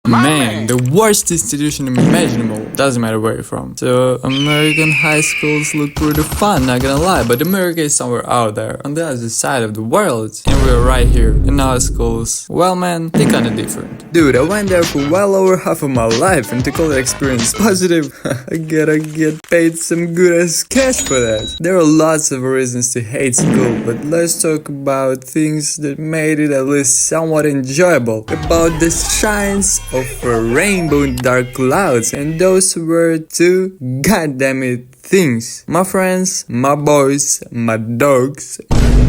Man, the worst institution imaginable. Doesn't matter where you're from. So, American high schools look pretty fun, not gonna lie, but America is somewhere out there, on the other side of the world. And we're right here, in our schools. Well, man, they're kinda different. Dude, I went there for well over half of my life, and to call that experience positive, I gotta get paid some good ass cash for that. There are lots of reasons to hate school, but let's talk about things that made it at least somewhat enjoyable. About the shines of a rainbow in dark clouds, and those were two goddamn things. My friends, my boys, my dogs,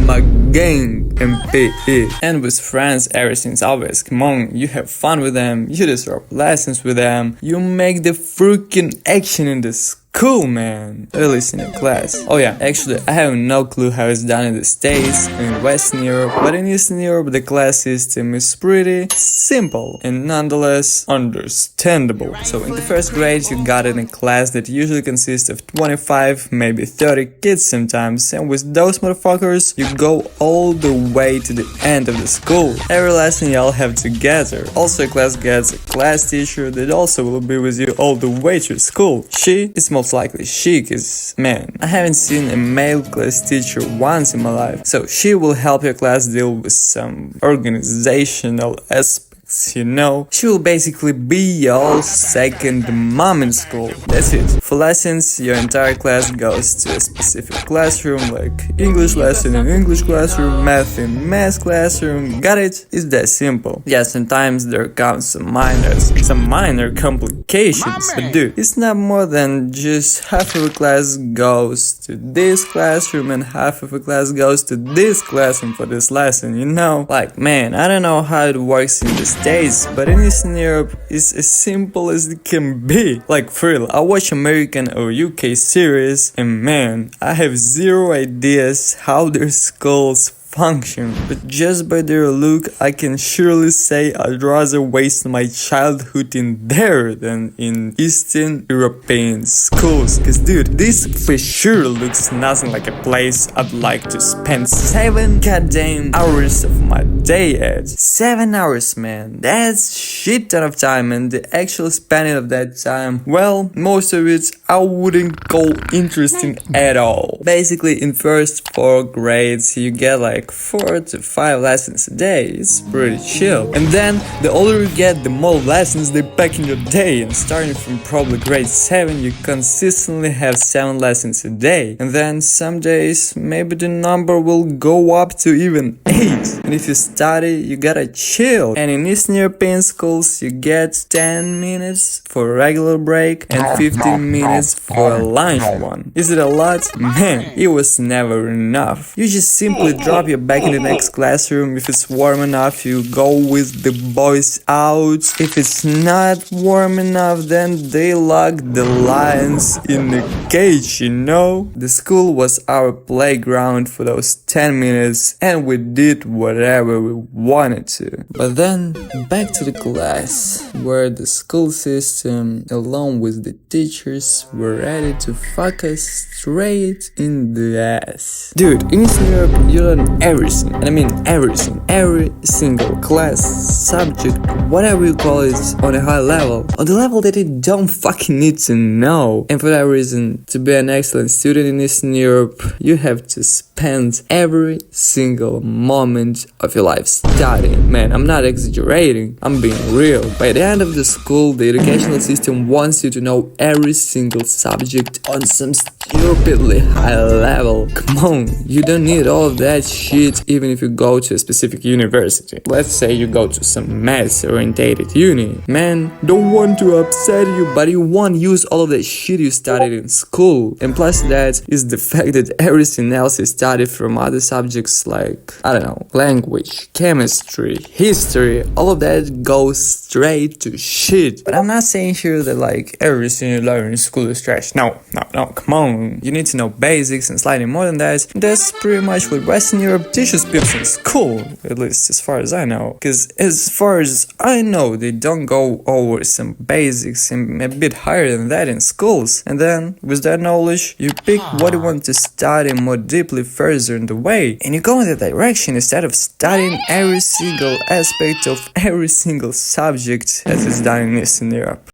my gang, MPE. And with friends, everything's obvious. Come on, you have fun with them, you disrupt lessons with them, you make the freaking action in the school, man. At least in a class. Oh yeah, actually, I have no clue how it's done in the States, in Western Europe, but in Eastern Europe, the class system is pretty simple and nonetheless understandable. So in the first grade, you got in a class that usually consists of 25, maybe 30 kids sometimes, and with those motherfuckers, you go all the way to the end of the school. Every lesson y'all have together. Also, a class gets a class teacher that also will be with you all the way through school. She is most likely she, cause man, I haven't seen a male class teacher once in my life. So she will help your class deal with some organizational aspects. You know, she will basically be your second mom in school. That's it. For lessons, your entire class goes to a specific classroom, like English lesson in English classroom, math in math classroom. Got it? It's that simple. Yeah, sometimes there comes some minor complications, but dude, it's not more than just half of a class goes to this classroom and half of a class goes to this classroom for this lesson, you know? Like, man, I don't know how it works in this States, but in Eastern Europe, it's as simple as it can be. Like, for real, I watch American or UK series, and man, I have zero ideas how their schools function, but just by their look, I can surely say I'd rather waste my childhood in there than in Eastern European schools. Cause dude, this for sure looks nothing like a place I'd like to spend 7 goddamn hours of my day at. 7 hours, man, that's shit ton of time, and the actual spending of that time, well, most of it I wouldn't call interesting at all. Basically, in first 4 grades, you get like 4 to 5 lessons a day. It's pretty chill. And then the older you get, the more lessons they pack in your day, and starting from probably grade 7, you consistently have 7 lessons a day. And then some days maybe the number will go up to even 8. And if you study, you gotta chill. And in Eastern European schools, you get 10 minutes for a regular break and 15 minutes for a lunch one. Is it a lot? Man, it was never enough. You just simply drop your bag in the next classroom. If it's warm enough, you go with the boys out. If it's not warm enough, then they lock the lions in a cage, you know? The school was our playground for those 10 minutes, and we did whatever we wanted to. But then, back to the class, where the school system, along with the teachers, were ready to fuck us straight in the ass. Dude, in Eastern Europe, you learn everything, and I mean everything, every single class, subject, whatever you call it, on a high level, on the level that you don't fucking need to know. And for that reason, to be an excellent student in Eastern Europe, you have to spend every single moment of your life studying. Man, I'm not exaggerating, I'm being real. By the end of the school, the educational system wants you to know every single subject on some stupidly high level. Come on, you don't need all of that shit even if you go to a specific university. Let's say you go to some maths-orientated uni. Man, don't want to upset you, but you won't use all of that shit you studied in school. And plus that is the fact that everything else you study from other subjects like, I don't know, language, chemistry, history, all of that goes straight to shit. But I'm not saying here that like everything you learn in school is trash. No, come on. You need to know basics and slightly more than that. That's pretty much what Western Europe teaches people in school, at least as far as I know. Because as far as I know, they don't go over some basics and a bit higher than that in schools. And then, with that knowledge, you pick what you want to study more deeply further in the way, and you go in that direction instead of studying every single aspect of every single subject as is done in Eastern Europe.